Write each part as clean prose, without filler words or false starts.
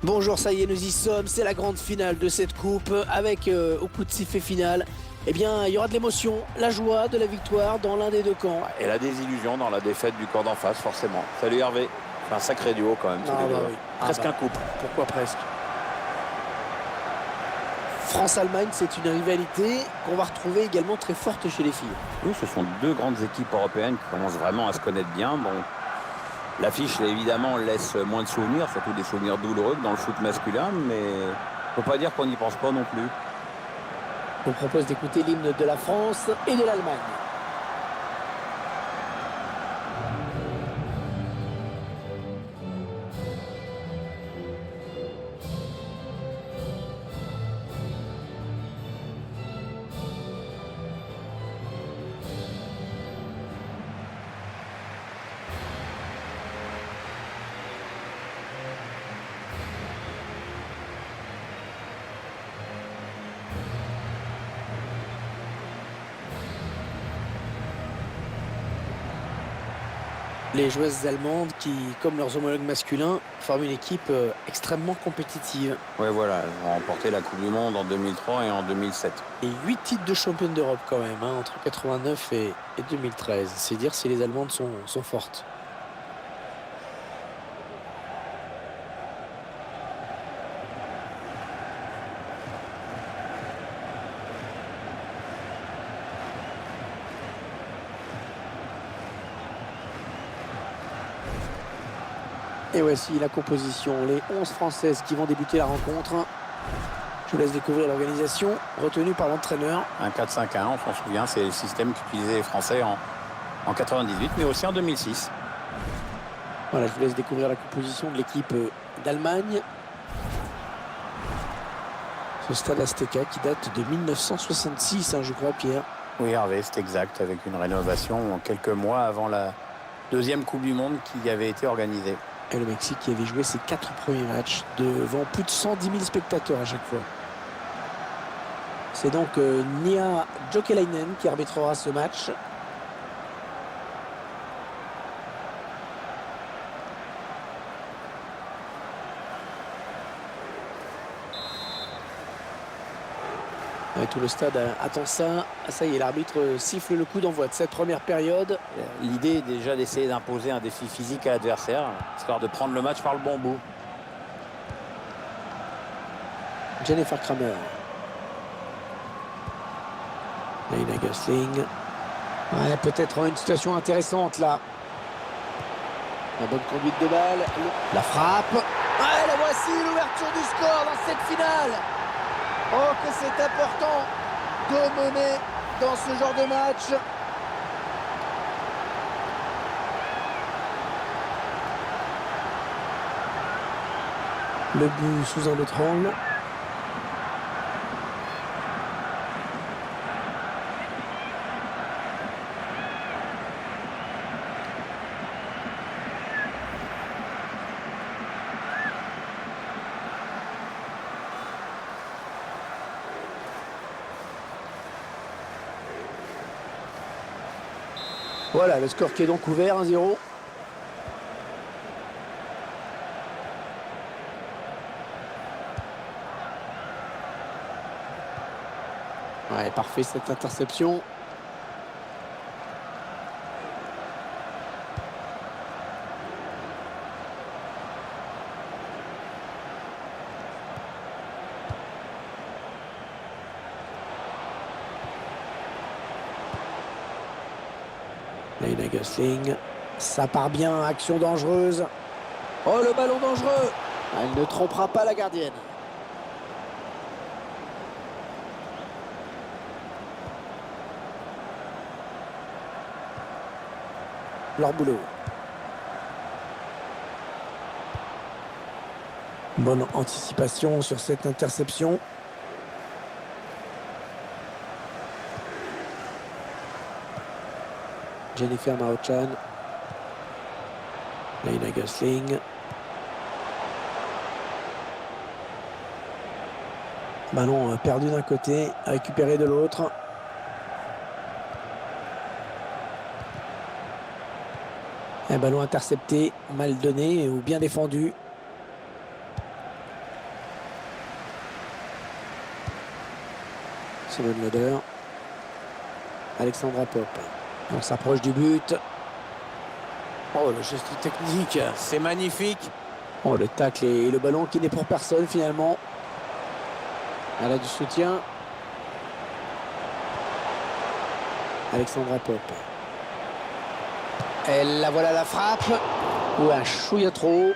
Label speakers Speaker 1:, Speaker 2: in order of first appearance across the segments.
Speaker 1: Bonjour, ça y est, nous y sommes, c'est la grande finale de cette coupe avec au coup de sifflet final, eh bien, il y aura de l'émotion, la joie de la victoire dans l'un des deux camps.
Speaker 2: Et la désillusion dans la défaite du camp d'en face, forcément. Salut Hervé, c'est un sacré duo quand même, tous les deux.
Speaker 1: Oui.
Speaker 2: Presque un couple.
Speaker 1: Pourquoi presque? France-Allemagne, c'est une rivalité qu'on va retrouver également très forte chez les filles.
Speaker 2: Oui, ce sont deux grandes équipes européennes qui commencent vraiment à se connaître bien. Bon, l'affiche, évidemment, laisse moins de souvenirs, surtout des souvenirs douloureux que dans le foot masculin, mais on ne peut pas dire qu'on n'y pense pas non plus.
Speaker 1: Je vous propose d'écouter l'hymne de la France et de l'Allemagne. Les joueuses allemandes qui, comme leurs homologues masculins, forment une équipe extrêmement compétitive.
Speaker 2: Ouais, voilà, elles ont remporté la Coupe du Monde en 2003 et en 2007.
Speaker 1: Et 8 titres de championne d'Europe quand même, hein, entre 89 et 2013. C'est dire si les Allemandes sont fortes. Et voici la composition, les 11 Françaises qui vont débuter la rencontre. Je vous laisse découvrir l'organisation retenue par l'entraîneur.
Speaker 2: Un 4-5-1, on s'en souvient, c'est le système qu'utilisaient les Français en 98, mais aussi en 2006.
Speaker 1: Voilà, je vous laisse découvrir la composition de l'équipe d'Allemagne. Ce stade Azteca qui date de 1966, hein, je crois, Pierre.
Speaker 2: Oui, Hervé, c'est exact, avec une rénovation quelques mois avant la deuxième Coupe du Monde qui avait été organisée.
Speaker 1: Et le Mexique qui avait joué ses 4 premiers matchs devant plus de 110 000 spectateurs à chaque fois. C'est donc Nia Jokelainen qui arbitrera ce match. Et tout le stade attend ça. Ça y est, l'arbitre siffle le coup d'envoi de cette première période.
Speaker 2: L'idée est déjà d'essayer d'imposer un défi physique à l'adversaire, histoire de prendre le match par le bon bout.
Speaker 1: Jennifer Kramer. Laïna Gössling. Ouais, peut-être une situation intéressante là. La bonne conduite de balle. La frappe. Ouais, la voici, l'ouverture du score dans cette finale. Oh, que c'est important de mener dans ce genre de match. Le but sous un autre angle. Voilà, le score qui est donc ouvert, 1-0. Ouais, parfait cette interception. Laïna Gössling, ça part bien, action dangereuse. Oh, le ballon dangereux. Elle ne trompera pas la gardienne. Leur boulot. Bonne anticipation sur cette interception. Jennifer Maruchan. Laïna Gössling. Ballon perdu d'un côté, récupéré de l'autre. Un ballon intercepté, mal donné ou bien défendu. Simon Loder. Alexandra Pope. On s'approche du but. Oh, le geste technique.
Speaker 2: C'est magnifique.
Speaker 1: Oh, le tacle et le ballon qui n'est pour personne finalement. Elle a du soutien. Alexandra Pope. Elle la voilà la frappe. Ou un chouïa trop haut.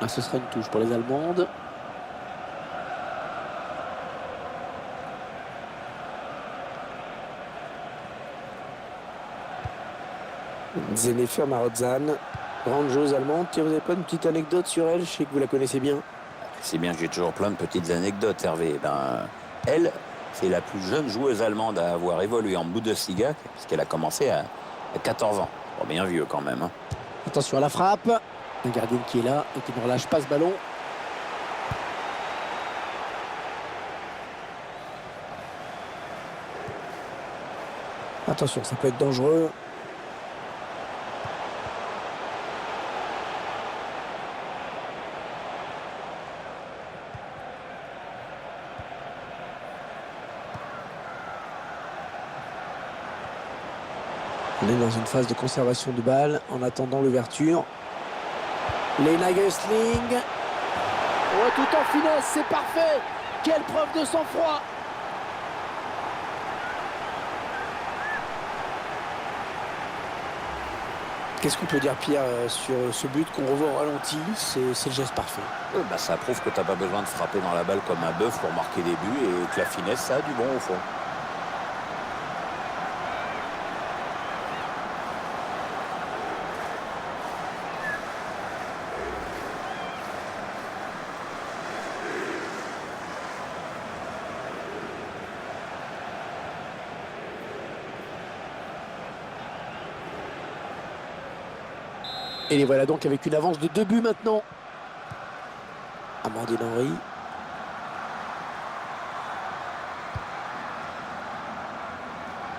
Speaker 1: Ah, ce sera une touche pour les Allemandes. Jennifer Marotzan, grande joueuse allemande. Tiens, vous n'avez pas une petite anecdote sur elle? Je sais que vous la connaissez bien.
Speaker 2: C'est bien que j'ai toujours plein de petites anecdotes, Hervé. Elle, c'est la plus jeune joueuse allemande à avoir évolué en Bundesliga, puisqu'elle a commencé à 14 ans. Bon, bien vieux quand même. Hein.
Speaker 1: Attention à la frappe. Un gardien qui est là et qui ne relâche pas ce ballon. Attention, ça peut être dangereux. On est dans une phase de conservation de balle en attendant l'ouverture. Lena Gößling. Oh, tout en finesse, c'est parfait. Quelle preuve de sang-froid. Qu'est-ce qu'on peut dire, Pierre, sur ce but qu'on revoit au ralenti? C'est le geste parfait.
Speaker 2: Ça prouve que tu n'as pas besoin de frapper dans la balle comme un bœuf pour marquer des buts et que la finesse, ça a du bon au fond.
Speaker 1: Et les voilà donc avec une avance de 2 buts maintenant. Amandine Henry.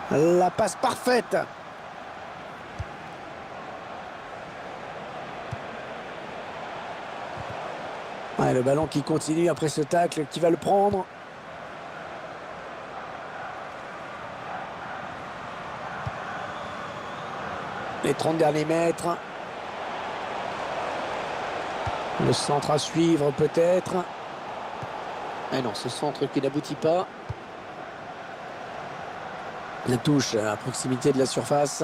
Speaker 1: La passe parfaite. Ouais, le ballon qui continue après ce tacle, qui va le prendre. Les 30 derniers mètres. Le centre à suivre peut-être. Ah non, ce centre qui n'aboutit pas. La touche à proximité de la surface.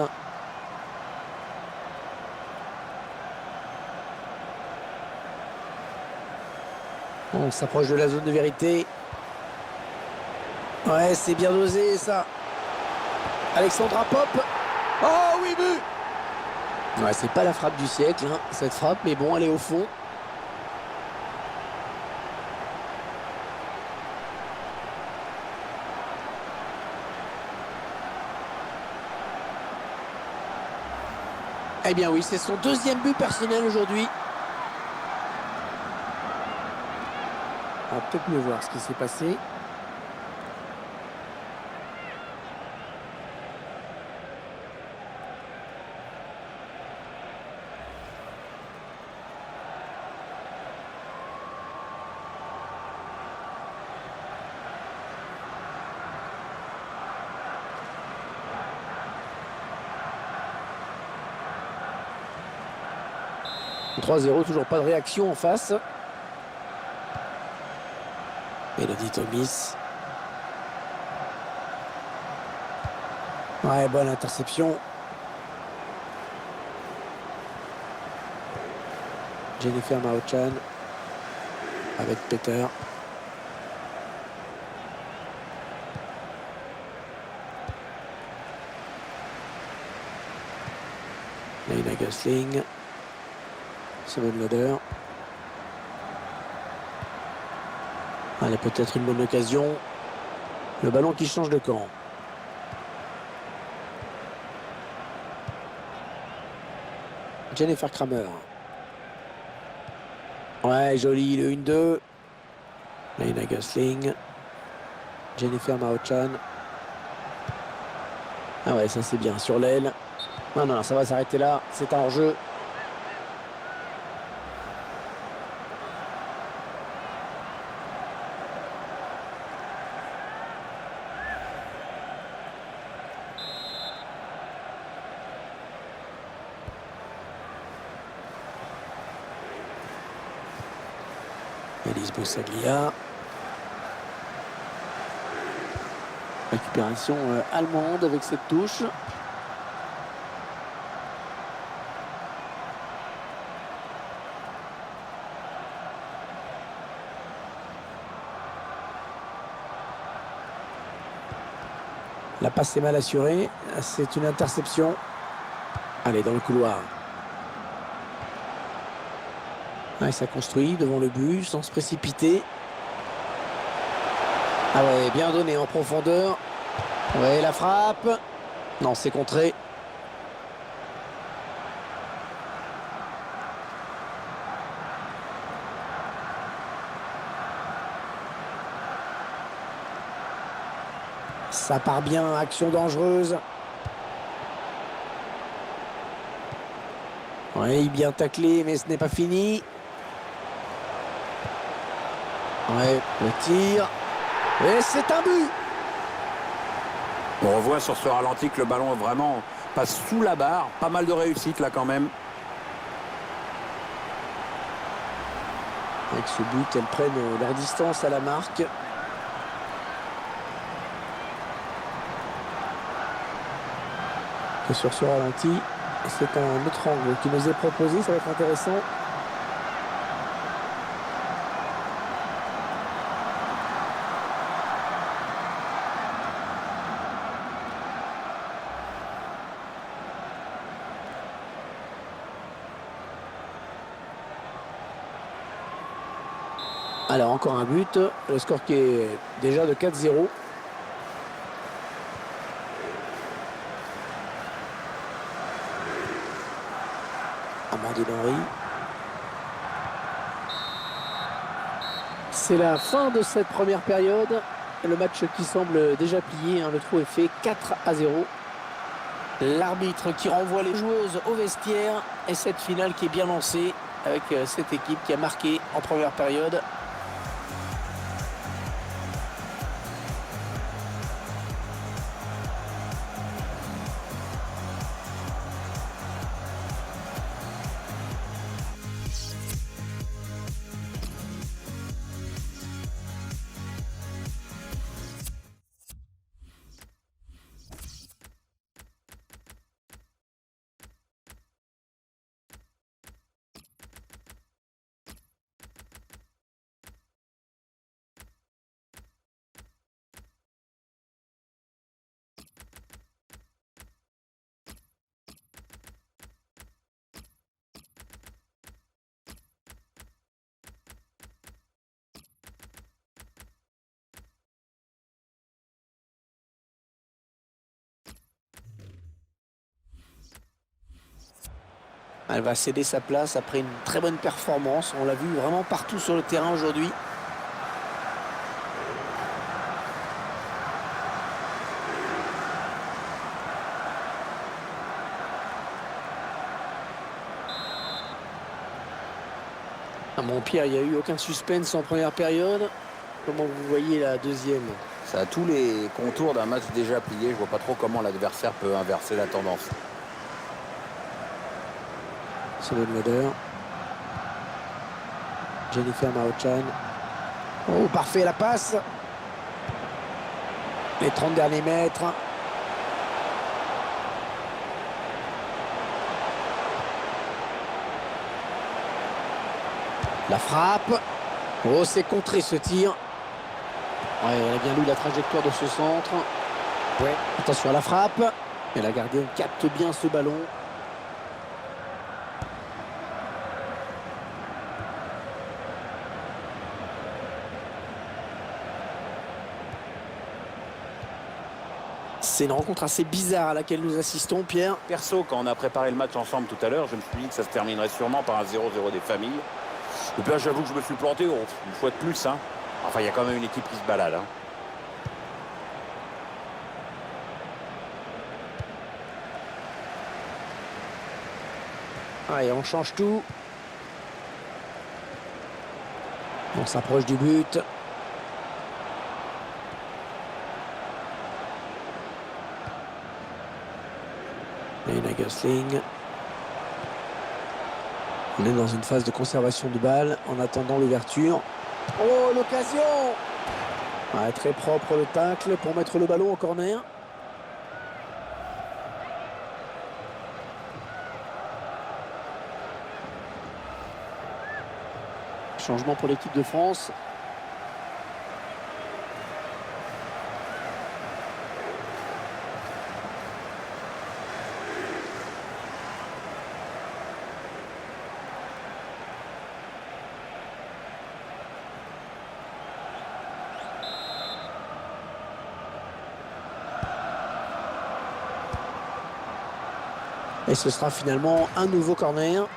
Speaker 1: On s'approche de la zone de vérité. Ouais, c'est bien dosé ça. Alexandra Pope. Oh oui, but. Ouais, c'est pas la frappe du siècle, hein, cette frappe, mais bon, elle est au fond. Eh bien oui, c'est son 2e but personnel aujourd'hui. On va peut-être mieux voir ce qui s'est passé. « 3-0, toujours pas de réaction en face. » Elodie Thomas. Ouais, bonne interception. Jennifer Marotzan avec Peter. Lena Gößling. Simon Loder. Elle a peut-être une bonne occasion. Le ballon qui change de camp. Jennifer Kramer. Ouais, joli, le 1-2. Laina Gosling. Jennifer Maochan. Ah ouais, ça c'est bien, sur l'aile. Non, non, ça va s'arrêter là. C'est un hors-jeu. Elise Boussaglia. Récupération allemande avec cette touche. La passe est mal assurée. C'est une interception. Allez, dans le couloir. Ouais, ça construit devant le but sans se précipiter. Ah ouais, bien donné en profondeur. Ouais, la frappe. Non, c'est contré. Ça part bien, action dangereuse. Ouais, bien taclé, mais ce n'est pas fini. Ouais, le tir. Et c'est un but.
Speaker 2: On revoit sur ce ralenti que le ballon vraiment passe sous la barre. Pas mal de réussite là quand même.
Speaker 1: Avec ce but, elles prennent leur distance à la marque. Et sur ce ralenti, c'est un autre angle qui nous est proposé. Ça va être intéressant. Alors encore un but, le score qui est déjà de 4-0. Amandine Henry. C'est la fin de cette première période. Le match qui semble déjà plié, hein, le trou est fait 4-0. L'arbitre qui renvoie les joueuses au vestiaire et cette finale qui est bien lancée avec cette équipe qui a marqué en première période. Elle va céder sa place après une très bonne performance. On l'a vu vraiment partout sur le terrain aujourd'hui. À Montpierre, il n'y a eu aucun suspense en première période. Comment vous voyez la deuxième?
Speaker 2: Ça a tous les contours d'un match déjà plié. Je vois pas trop comment l'adversaire peut inverser la tendance.
Speaker 1: Simone Loder. Jennifer Maochan. Oh, parfait la passe. Les 30 derniers mètres. La frappe. Oh, c'est contré ce tir. Ouais, elle a bien lu la trajectoire de ce centre. Ouais. Attention à la frappe. Et la gardienne capte bien ce ballon. C'est une rencontre assez bizarre à laquelle nous assistons, Pierre.
Speaker 2: Perso, quand on a préparé le match ensemble tout à l'heure, je me suis dit que ça se terminerait sûrement par un 0-0 des familles. Et puis là, j'avoue que je me suis planté, une fois de plus. Hein. Enfin, il y a quand même une équipe qui se balade. Hein.
Speaker 1: Allez, on change tout. On s'approche du but. Ryan Gosling. On est dans une phase de conservation de balle en attendant l'ouverture. Oh, l'occasion! Ouais, très propre le tacle pour mettre le ballon en corner. Changement pour l'équipe de France. Et ce sera finalement un nouveau corner.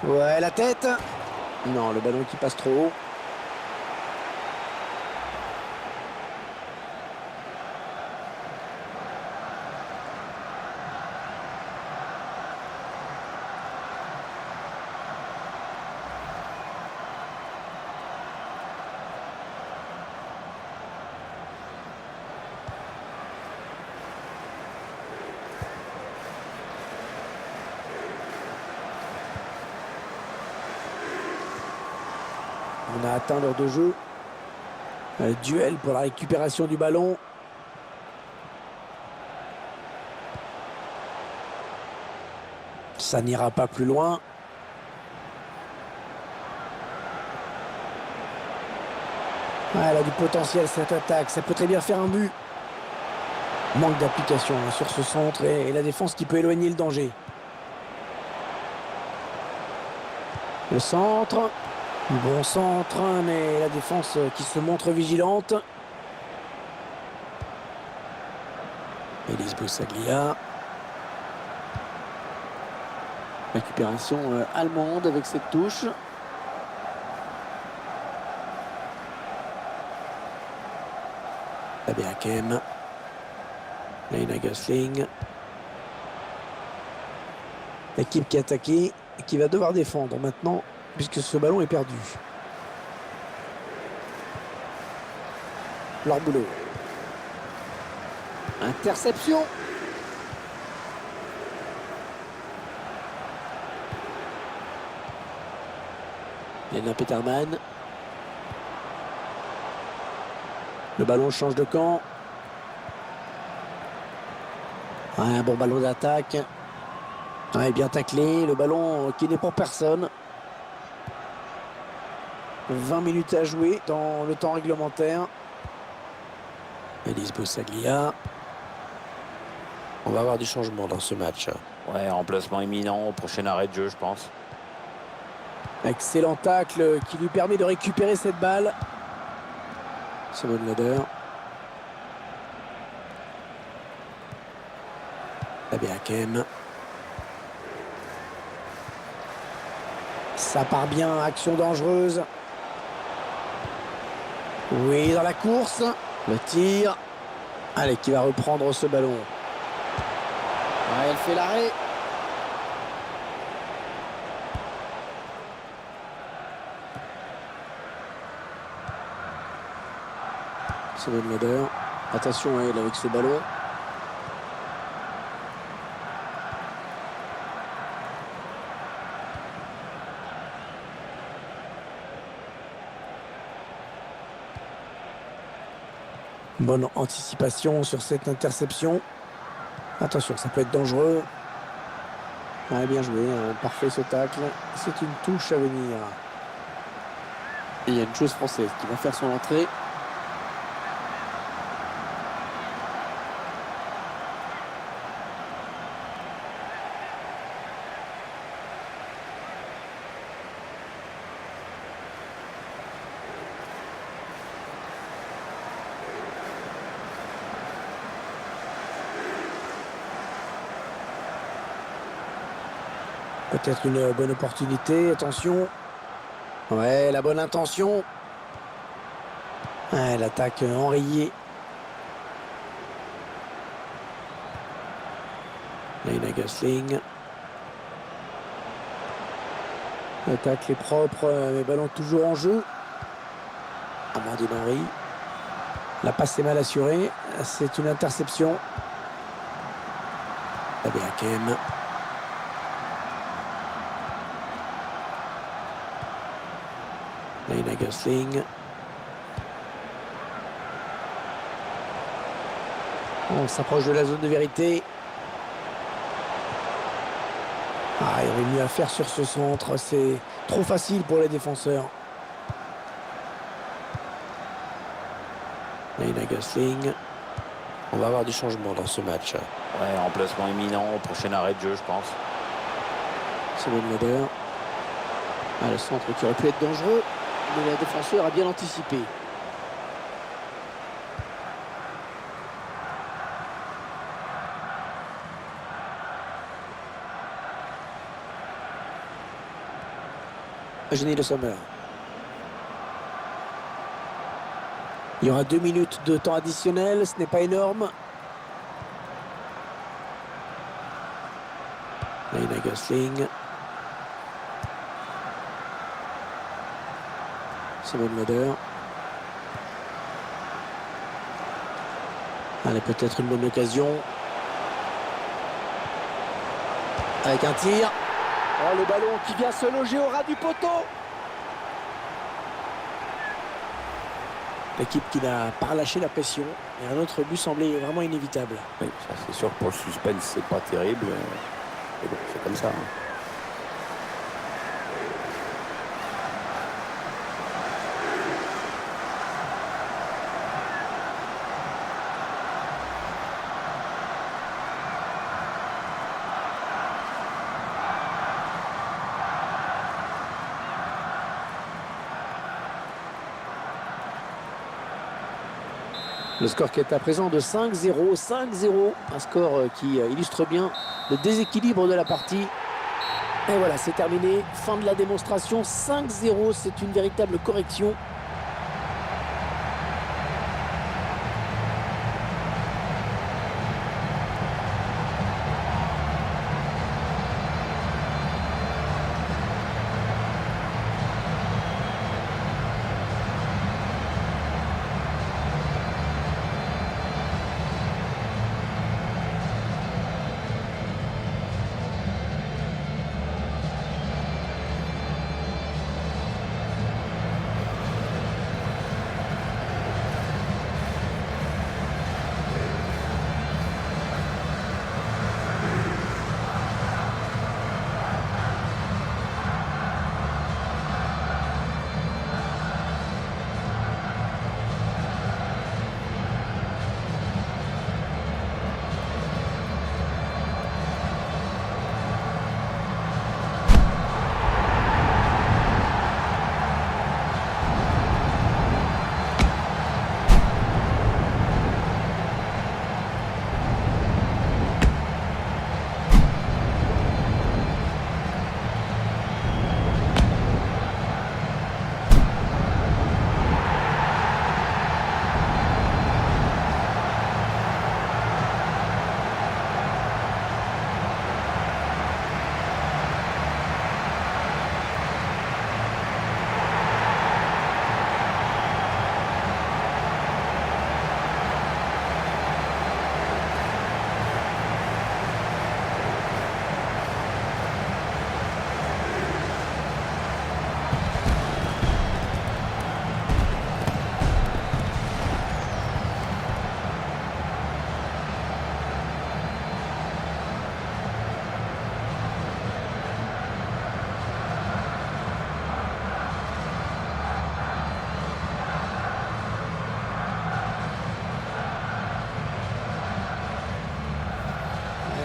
Speaker 1: Ouais, la tête. Non, le ballon qui passe trop haut. On a atteint l'heure de jeu. Un duel pour la récupération du ballon. Ça n'ira pas plus loin. Ah, elle a du potentiel cette attaque. Ça peut très bien faire un but. Manque d'application sur ce centre et la défense qui peut éloigner le danger. Le centre. Bon centre, mais la défense qui se montre vigilante. Elise Bossaglia. Récupération allemande avec cette touche. Tabé Hakem. Ryan Gosling. L'équipe qui a attaqué et qui va devoir défendre maintenant, puisque ce ballon est perdu. Leur boulot. Interception. Lena Peterman. Le ballon change de camp. Ouais, un bon ballon d'attaque. Ouais, bien taclé. Le ballon qui n'est pour personne. 20 minutes à jouer dans le temps réglementaire. Elise Bossaglia. On va avoir du changement dans ce match.
Speaker 2: Ouais, remplacement imminent au prochain arrêt de jeu, je pense.
Speaker 1: Excellent tacle qui lui permet de récupérer cette balle. Simone Leder. Tabé Hakem. Ça part bien, action dangereuse. Oui, dans la course. Le tir. Allez, qui va reprendre ce ballon. Ouais, elle fait l'arrêt. Simone Leder. Attention à elle avec ce ballon. Bonne anticipation sur cette interception. Attention, ça peut être dangereux. Ouais, bien joué, hein. Parfait ce tacle. C'est une touche à venir. Et il y a une chose française qui va faire son entrée. Peut-être une bonne opportunité, attention. Ouais, la bonne intention. Ouais, l'attaque enrayée. Ryan Gosling. L'attaque est propre, mais ballon toujours en jeu. Amandine Henry. La passe est mal assurée. C'est une interception. Tabé Hakem. Ryan Gosling. On s'approche de la zone de vérité. Ah, il y aurait mieux à faire sur ce centre. C'est trop facile pour les défenseurs. Ryan Gosling. On va avoir du changement dans ce match.
Speaker 2: Ouais, remplacement imminent, prochain arrêt de jeu, je pense.
Speaker 1: Simon Leder. Ah, le centre qui aurait pu être dangereux, mais le défenseur a bien anticipé. Jenny Le Sommer. Il y aura 2 minutes de temps additionnel, ce n'est pas énorme. Ryan Gosling. Simon Leder. Allez, peut-être une bonne occasion. Avec un tir. Oh, le ballon qui vient se loger au ras du poteau. L'équipe qui n'a pas relâché la pression. Et un autre but semblait vraiment inévitable.
Speaker 2: Oui, ça c'est sûr, pour le suspense, c'est pas terrible. Mais bon, c'est comme ça. Hein.
Speaker 1: Le score qui est à présent de 5-0. 5-0. Un score qui illustre bien le déséquilibre de la partie. Et voilà, c'est terminé. Fin de la démonstration. 5-0, c'est une véritable correction.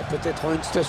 Speaker 1: Peut-être une situation